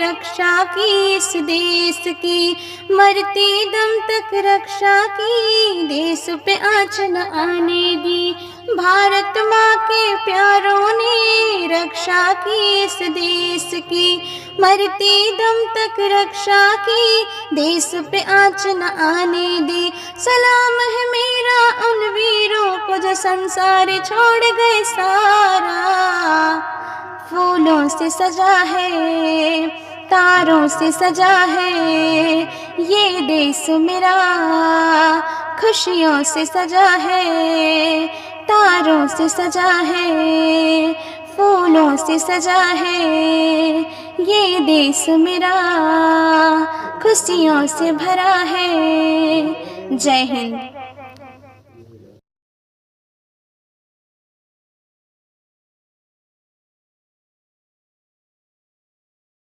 रक्षा की इस देश की, मरते दम तक रक्षा की, देश पे आँच न आने दी। भारत माँ के प्यारों ने रक्षा की इस देश की, मरते दम तक रक्षा की, देश पे आँच न आने दी। सलाम है मेरा उन वीरों को जो संसार छोड़ गए सारा, फूलों से सजा है, तारों से सजा है ये देश मेरा, खुशियों से सजा है, तारों से सजा है, फूलों से सजा है ये देश मेरा, खुशियों से भरा है। जय हिंद।